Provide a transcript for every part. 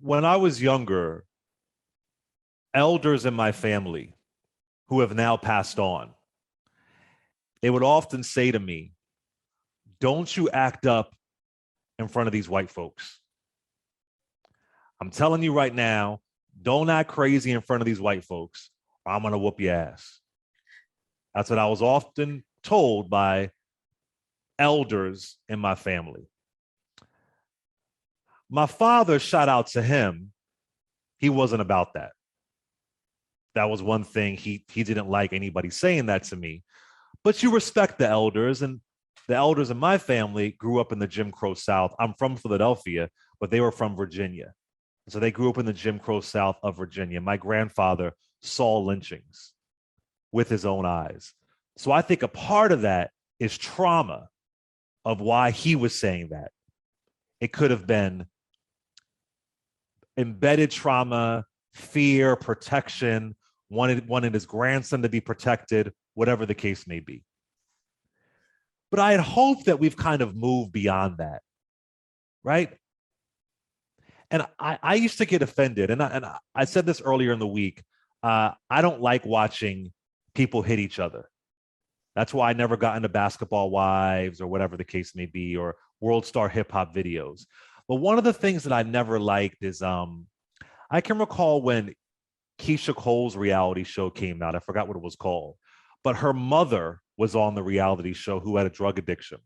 When I was younger, elders in my family who have now passed on, they would often say to me, don't you act up in front of these white folks. I'm telling you right now, don't act crazy in front of these white folks, or I'm going to whoop your ass. That's what I was often told by elders in my family. My father, shout out to him, he wasn't about that. That was one thing he didn't like anybody saying that to me. But you respect the elders, and the elders in my family grew up in the Jim Crow South. I'm from Philadelphia, but they were from Virginia. So they grew up in the Jim Crow South of Virginia. My grandfather saw lynchings with his own eyes. So I think a part of that is trauma of why he was saying that. It could have been embedded trauma, fear, protection, wanted his grandson to be protected, whatever the case may be. But I had hoped that we've kind of moved beyond that, right? And I used to get offended, and I said this earlier in the week. I don't like watching people hit each other. That's why I never got into Basketball Wives or whatever the case may be, or World Star Hip Hop videos. But one of the things that I never liked is I can recall when Keisha Cole's reality show came out. I forgot what it was called, but her mother was on the reality show who had a drug addiction.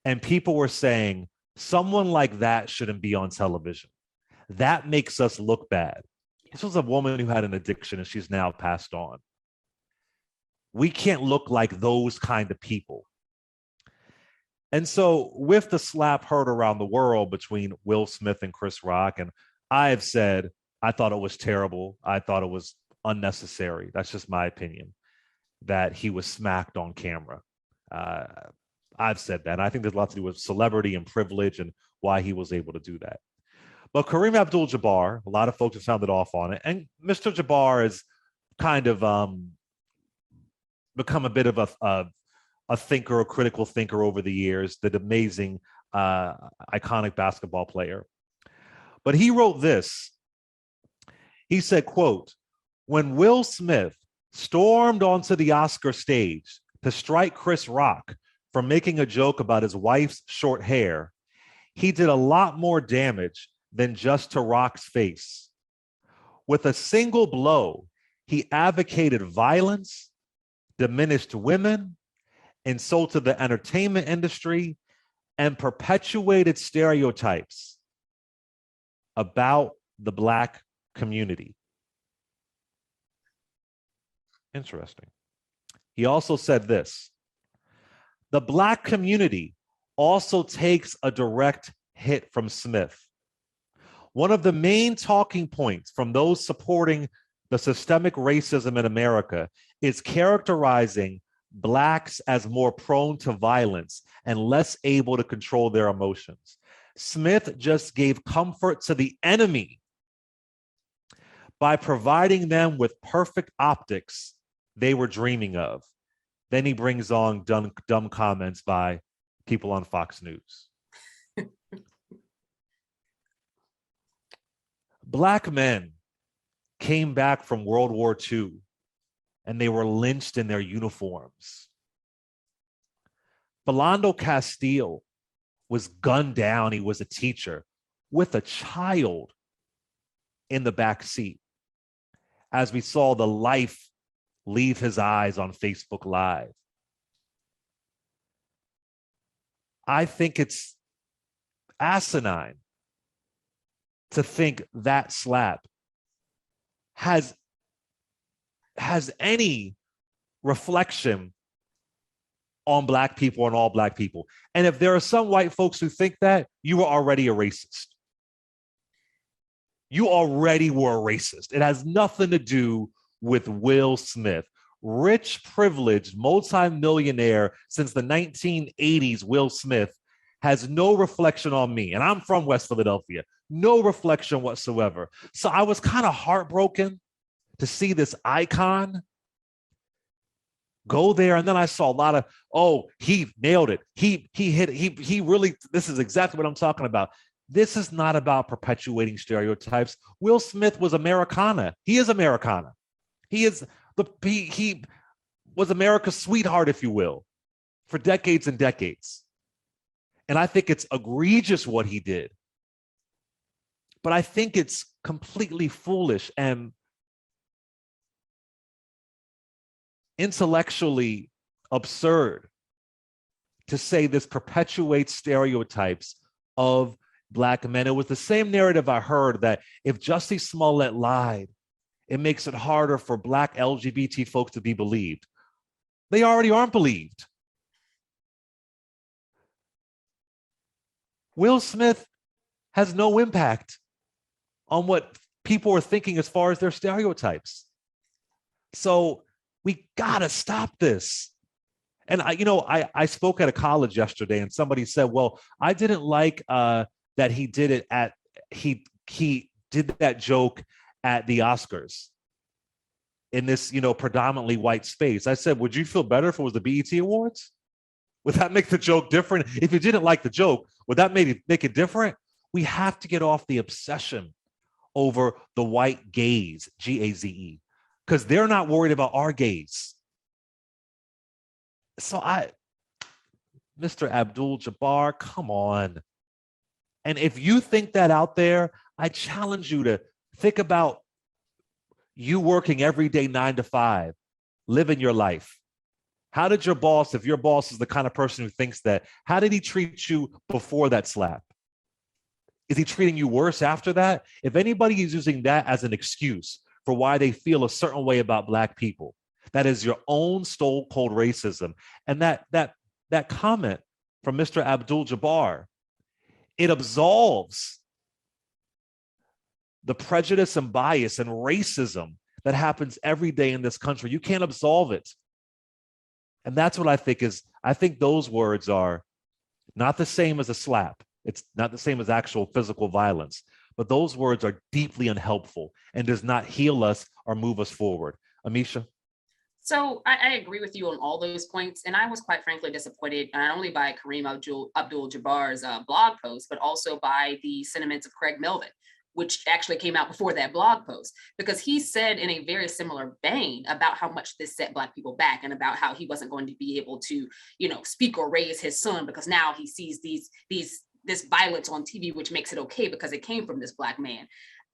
And people were saying, someone like that shouldn't be on television. That makes us look bad. This was a woman who had an addiction and she's now passed on. We can't look like those kind of people. And so with the slap heard around the world between Will Smith and Chris Rock, and I have said, I thought it was terrible. I thought it was unnecessary. That's just my opinion, that he was smacked on camera. I've said that. And I think there's a lot to do with celebrity and privilege and why he was able to do that. But Kareem Abdul-Jabbar, a lot of folks have sounded off on it. And Mr. Jabbar has kind of become a bit of a thinker, a critical thinker over the years, the amazing, iconic basketball player. But he wrote this. He said, quote, when Will Smith stormed onto the Oscar stage to strike Chris Rock for making a joke about his wife's short hair, he did a lot more damage than just to Rock's face. With a single blow, he advocated violence, diminished women, insulted the entertainment industry, and perpetuated stereotypes about the Black community. Interesting. He also said this: the Black community also takes a direct hit from Smith. One of the main talking points from those supporting the systemic racism in America is characterizing Blacks as more prone to violence and less able to control their emotions. Smith just gave comfort to the enemy by providing them with perfect optics they were dreaming of. Then he brings on dumb comments by people on Fox News. Black men came back from World War II and they were lynched in their uniforms. Philando Castile was gunned down. He was a teacher with a child in the back seat as we saw the life leave his eyes on Facebook Live. I think it's asinine to think that slap has any reflection on Black people and all Black people. And if there are some white folks who think that, you are already a racist. You already were a racist. It has nothing to do with Will Smith. Rich, privileged, multimillionaire since the 1980s, Will Smith has no reflection on me. And I'm from West Philadelphia. No reflection whatsoever. So I was kind of heartbroken to see this icon go there. And then I saw a lot of, oh, he nailed it. He hit it. He really, this is exactly what I'm talking about. This is not about perpetuating stereotypes. Will Smith was Americana. He is Americana. He was America's sweetheart, if you will, for decades and decades. And I think it's egregious what he did. But I think it's completely foolish and intellectually absurd to say this perpetuates stereotypes of Black men. It was the same narrative I heard that if Jussie Smollett lied, it makes it harder for Black LGBT folks to be believed. They already aren't believed. Will Smith has no impact on what people are thinking as far as their stereotypes. So we gotta stop this. And I spoke at a college yesterday, and somebody said, "Well, I didn't like that he did it at he did that joke at the Oscars in this predominantly white space." I said, "Would you feel better if it was the BET Awards? Would that make the joke different? If you didn't like the joke, would that make it different?" We have to get off the obsession over the white gaze, Gaze, because they're not worried about our gaze. So Mr. Abdul-Jabbar, come on. And if you think that out there, I challenge you to think about you working every day 9 to 5, living your life. How did your boss, if your boss is the kind of person who thinks that, how did he treat you before that slap? Is he treating you worse after that? If anybody is using that as an excuse for why they feel a certain way about Black people, that is your own stone-cold racism. And that comment from Mr. Abdul-Jabbar, it absolves the prejudice and bias and racism that happens every day in this country. You can't absolve it. And that's what I think those words are not the same as a slap. It's not the same as actual physical violence, but those words are deeply unhelpful and does not heal us or move us forward. Amisha? So I agree with you on all those points. And I was quite frankly disappointed, not only by Kareem Abdul-Jabbar's blog post, but also by the sentiments of Craig Melvin, which actually came out before that blog post, because he said in a very similar vein about how much this set Black people back and about how he wasn't going to be able to, speak or raise his son because now he sees this violence on TV, which makes it okay because it came from this Black man.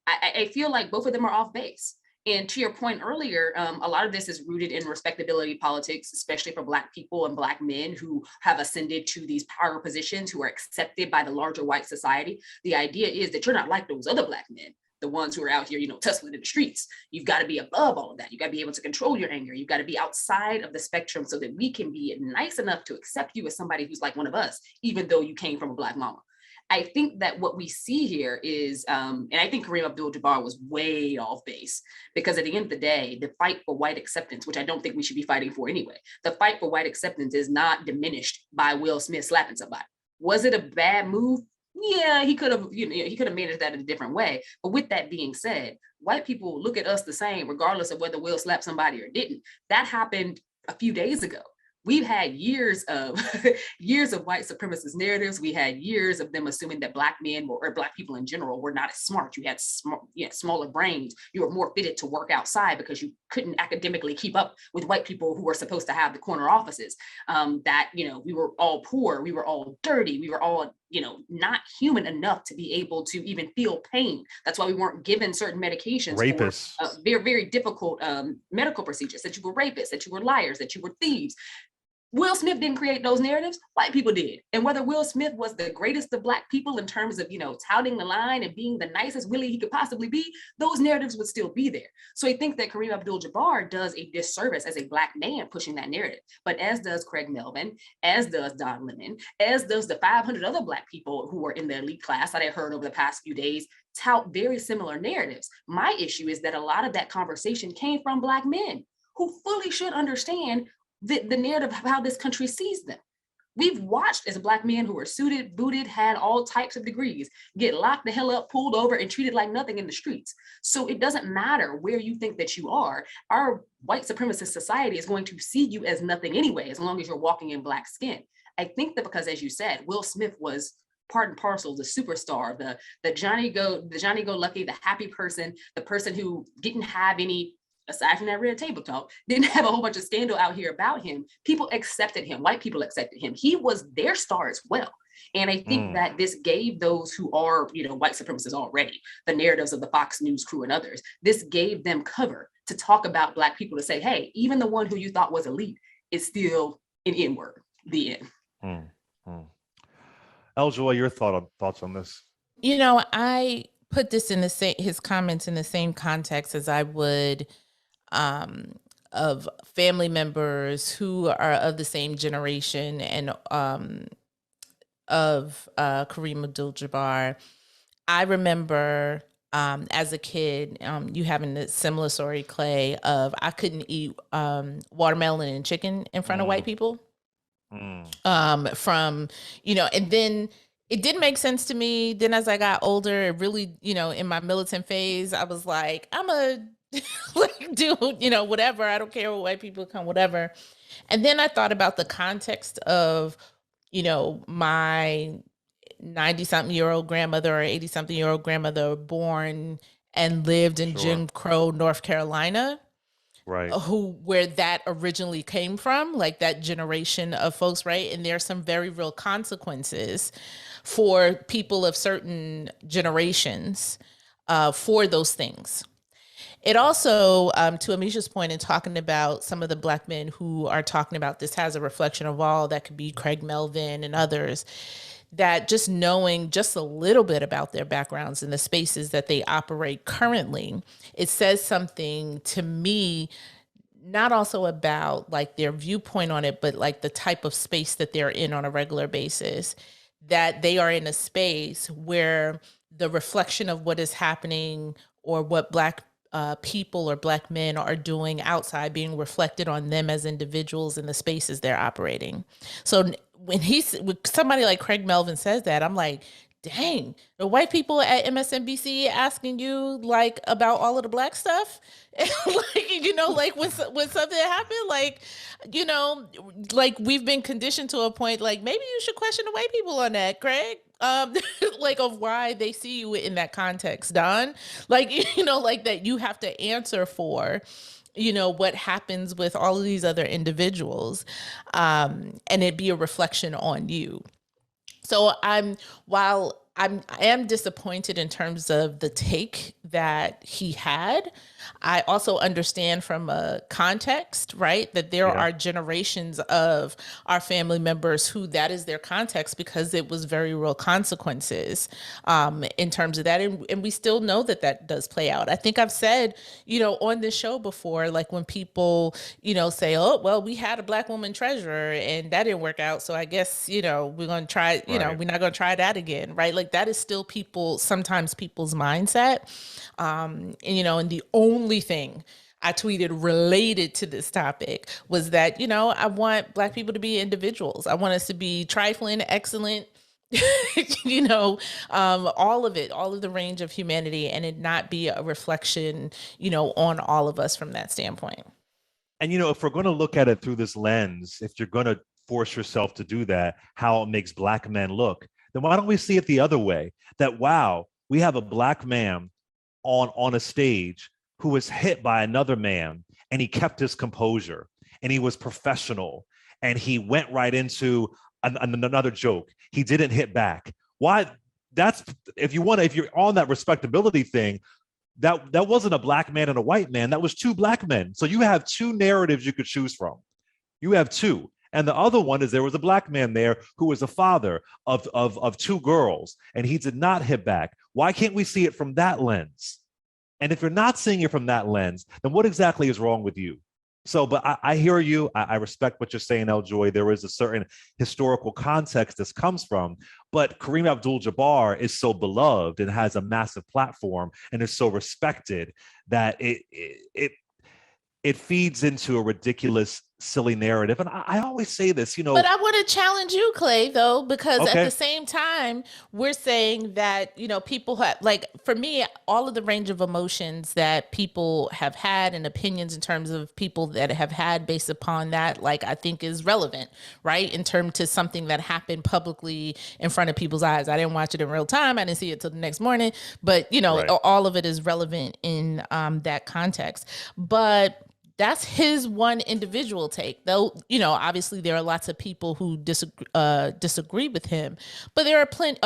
I feel like both of them are off base. And to your point earlier, a lot of this is rooted in respectability politics, especially for Black people and Black men who have ascended to these power positions, who are accepted by the larger white society. The idea is that you're not like those other Black men, the ones who are out here, tussling in the streets. You've got to be above all of that. You've got to be able to control your anger. You've got to be outside of the spectrum so that we can be nice enough to accept you as somebody who's like one of us, even though you came from a Black mama. I think that what we see here is, and I think Kareem Abdul-Jabbar was way off base, because at the end of the day, the fight for white acceptance, which I don't think we should be fighting for anyway, the fight for white acceptance is not diminished by Will Smith slapping somebody. Was it a bad move? Yeah, he could have managed that in a different way. But with that being said, white people look at us the same, regardless of whether Will slapped somebody or didn't. That happened a few days ago. We've had years of white supremacist narratives. We had years of them assuming that Black men or Black people in general were not as smart. You had smaller brains. You were more fitted to work outside because you couldn't academically keep up with white people who were supposed to have the corner offices. We were all poor. We were all dirty. We were all not human enough to be able to even feel pain. That's why we weren't given certain medications. Rapists. For very, very difficult medical procedures, that you were rapists, that you were liars, that you were thieves. Will Smith didn't create those narratives, white people did. And whether Will Smith was the greatest of Black people in terms of, touting the line and being the nicest Willie he could possibly be, those narratives would still be there. So I think that Kareem Abdul-Jabbar does a disservice as a Black man pushing that narrative, but as does Craig Melvin, as does Don Lemon, as does the 500 other Black people who were in the elite class that I heard over the past few days tout very similar narratives. My issue is that a lot of that conversation came from Black men who fully should understand the narrative of how this country sees them. We've watched as Black men who were suited, booted, had all types of degrees, get locked the hell up, pulled over, and treated like nothing in the streets. So it doesn't matter where you think that you are. Our white supremacist society is going to see you as nothing anyway, as long as you're walking in Black skin. I think that because, as you said, Will Smith was part and parcel, the superstar, the Johnny go lucky, the happy person, the person who didn't have any, aside from that red table talk, didn't have a whole bunch of scandal out here about him. People accepted him. White people accepted him. He was their star as well. And I think that this gave those who are, white supremacists already, the narratives of the Fox News crew and others, this gave them cover to talk about Black people, to say, hey, even the one who you thought was elite is still an N-word, the end. Eljoy, your thoughts on this? I put this in his comments in the same context as I would of family members who are of the same generation and of Kareem Abdul-Jabbar. I remember as a kid, you having a similar story, Clay, of I couldn't eat watermelon and chicken in front of white people. From, and then it didn't make sense to me. Then as I got older, it really, in my militant phase, I was like, I'm a like do, whatever. I don't care what white people come, whatever. And then I thought about the context of, my 90-something-year-old grandmother or 80-something-year-old grandmother born and lived in Jim Crow, North Carolina. Right. Where that originally came from, like that generation of folks, right? And there are some very real consequences for people of certain generations for those things. It also, to Amisha's point in talking about some of the Black men who are talking about this has a reflection of all, that could be Craig Melvin and others, that just knowing just a little bit about their backgrounds and the spaces that they operate currently, it says something to me, not also about like their viewpoint on it, but like the type of space that they're in on a regular basis, that they are in a space where the reflection of what is happening or what Black people or Black men are doing outside being reflected on them as individuals in the spaces they're operating. So when somebody like Craig Melvin says that, I'm like, dang, the white people at MSNBC asking you like about all of the Black stuff, like when something happened, like, like we've been conditioned to a point, like maybe you should question the white people on that, Craig. Like of why they see you in that context, Don, like, like that you have to answer for, what happens with all of these other individuals, and it be a reflection on you. So I am disappointed in terms of the take that he had. I also understand from a context, right, that there are generations of our family members who that is their context because it was very real consequences in terms of that. And we still know that does play out. I think I've said, on this show before, like when people, say, oh, well, we had a Black woman treasurer and that didn't work out. So I guess, we're going to try, we're not going to try that again, right? Like that is still sometimes people's mindset. And the only thing I tweeted related to this topic was that, I want Black people to be individuals. I want us to be trifling, excellent, all of it, all of the range of humanity, and it not be a reflection, on all of us from that standpoint. And, if we're going to look at it through this lens, if you're going to force yourself to do that, how it makes Black men look, then why don't we see it the other way? That, wow, we have a Black man on a stage who was hit by another man and he kept his composure and he was professional and he went right into another joke. He didn't hit back. Why? That's if you're on that respectability thing, that wasn't a Black man and a white man. That was two Black men. So you have two narratives you could choose from. You have two. And the other one is there was a Black man there who was a father of two girls, and he did not hit back. Why can't we see it from that lens? And if you're not seeing it from that lens, then what exactly is wrong with you? So, but I hear you. I respect what you're saying, Eljoy. There is a certain historical context this comes from, but Kareem Abdul-Jabbar is so beloved and has a massive platform and is so respected that it feeds into a ridiculous silly narrative. And I always say this, you know. But I want to challenge you, Clay, though, because Okay. at the same time, we're saying that, you know, people have, like, for me, all of the range of emotions that people have had and opinions in terms of people that have had based upon that, like, I think is relevant, right? In terms to something that happened publicly in front of people's eyes. I didn't watch it in real time. I didn't see it till the next morning, but, you know, Right. all of it is relevant in that context. But that's his one individual take, though. You know, obviously there are lots of people who disagree with him, but there are plenty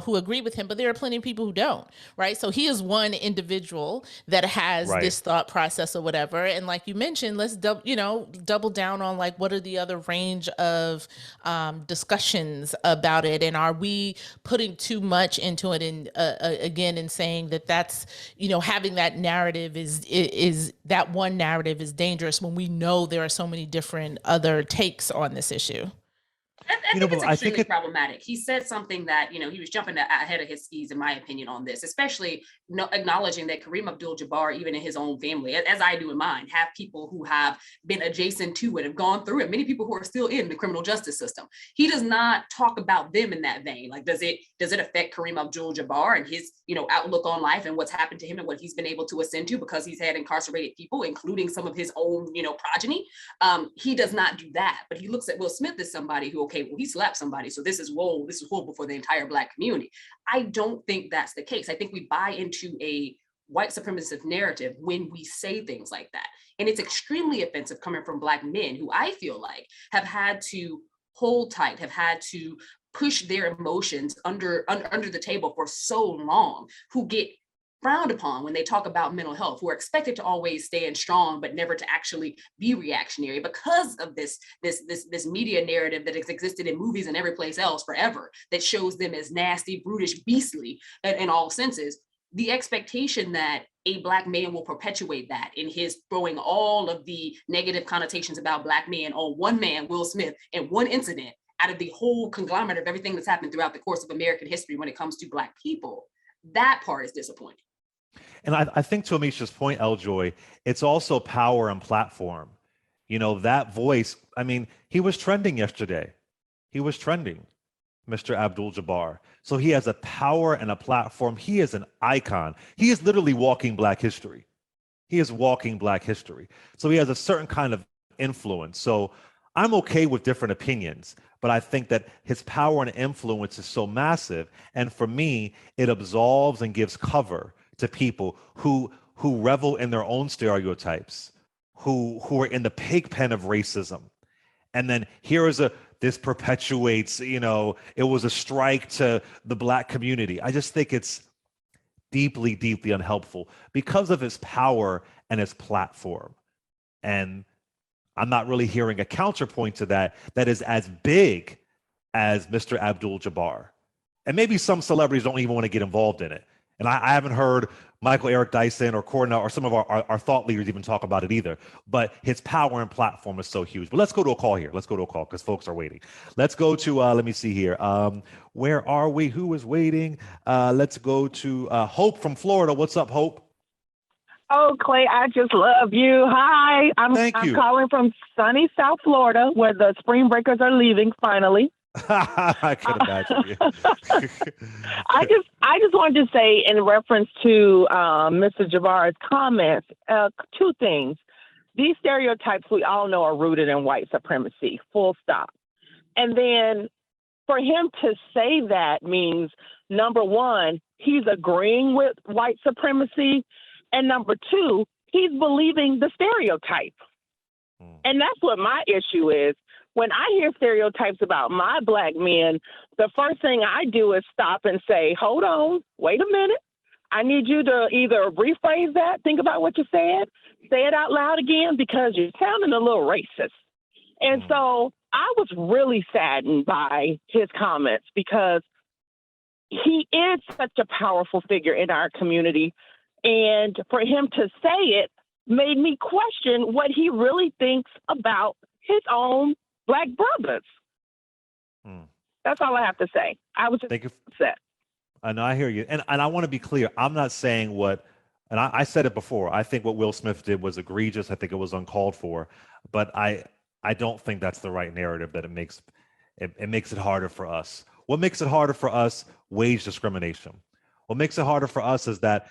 who agree with him, but there are plenty of people who don't, right? So he is one individual that has Right. this thought process or whatever. And like you mentioned, let's double down on, like, what are the other range of discussions about it, and are we putting too much into it? And again, in saying that that's, you know, having that narrative is that one narrative is dangerous when we know there are so many different other takes on this issue. I think it's extremely problematic. He said something that, you know, he was jumping ahead of his skis, in my opinion, on this, especially acknowledging that Kareem Abdul-Jabbar, even in his own family, as I do in mine, have people who have been adjacent to it, have gone through it, many people who are still in the criminal justice system. He does not talk about them in that vein. Like, does it affect Kareem Abdul-Jabbar and his, you know, outlook on life and what's happened to him and what he's been able to ascend to because he's had incarcerated people, including some of his own, you know, progeny? He does not do that, but he looks at Will Smith as somebody who, okay, well, he slapped somebody, so this is horrible for the entire Black community. I don't think that's the case. I think we buy into a white supremacist narrative when we say things like that. And it's extremely offensive coming from Black men who I feel like have had to hold tight, have had to push their emotions under the table for so long, who get frowned upon when they talk about mental health, who are expected to always stand strong, but never to actually be reactionary because of this media narrative that has existed in movies and every place else forever that shows them as nasty, brutish, beastly in all senses. The expectation that a Black man will perpetuate that in his throwing all of the negative connotations about Black men on one man, Will Smith, and one incident out of the whole conglomerate of everything that's happened throughout the course of American history when it comes to Black people, that part is disappointing. And I think to Amisha's point, Eljoy, it's also power and platform. You know, that voice, I mean, he was trending yesterday. He was trending, Mr. Abdul-Jabbar. So he has a power and a platform. He is an icon. He is literally walking Black history. He is walking Black history. So he has a certain kind of influence. So I'm okay with different opinions, but I think that his power and influence is so massive. And for me, it absolves and gives cover to people who revel in their own stereotypes, who are in the pig pen of racism. And then this perpetuates, you know, it was a strike to the Black community. I just think it's deeply, deeply unhelpful because of his power and his platform. And I'm not really hearing a counterpoint to that is as big as Mr. Abdul-Jabbar. And maybe some celebrities don't even want to get involved in it. And I haven't heard Michael Eric Dyson or Cornell or some of our thought leaders even talk about it either. But his power and platform is so huge. But let's go to a call here. Let's go to a call because folks are waiting. Let's go to, let me see here. Where are we? Who is waiting? Let's go to Hope from Florida. What's up, Hope? Oh, Clay, I just love you. Hi. I'm calling from sunny South Florida where the spring breakers are leaving finally. I can imagine. I just wanted to say in reference to Mr. Jabbar's comments, two things. These stereotypes we all know are rooted in white supremacy, full stop. And then for him to say that means, number one, he's agreeing with white supremacy. And number two, he's believing the stereotype. And that's what my issue is. When I hear stereotypes about my Black men, the first thing I do is stop and say, hold on, wait a minute. I need you to either rephrase that, think about what you said, say it out loud again, because you're sounding a little racist. And so I was really saddened by his comments because he is such a powerful figure in our community. And for him to say it made me question what he really thinks about his own Black brothers. That's all I have to say. I was just upset. And I hear you. And I want to be clear. I'm not saying and I said it before, I think what Will Smith did was egregious. I think it was uncalled for. But I I don't think that's the right narrative. That it makes it harder for us. What makes it harder for us? Wage discrimination. What makes it harder for us is that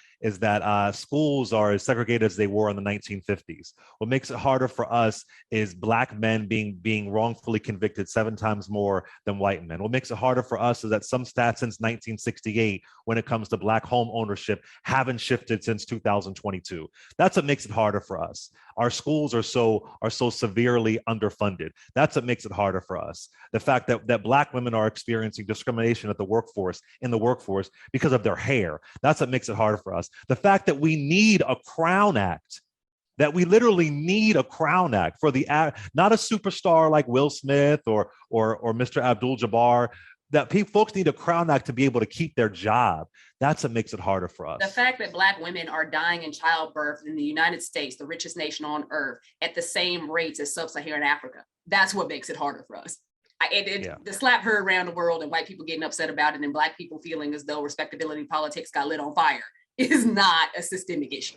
schools are as segregated as they were in the 1950s. What makes it harder for us is Black men being wrongfully convicted 7 times more than white men. What makes it harder for us is that some stats since 1968, when it comes to Black home ownership, haven't shifted since 2022. That's what makes it harder for us. Our schools are so severely underfunded. That's what makes it harder for us. The fact that Black women are experiencing discrimination in the workforce because of their hair. That's what makes it harder for us. The fact that we need a Crown Act, that we literally need a Crown Act for not a superstar like Will Smith or Mr. Abdul-Jabbar, that folks need a Crown Act to be able to keep their job. That's what makes it harder for us. The fact that Black women are dying in childbirth in the United States, the richest nation on earth, at the same rates as sub-Saharan Africa, that's what makes it harder for us. The slap heard around the world and white people getting upset about it and Black people feeling as though respectability politics got lit on fire is not a systemic issue.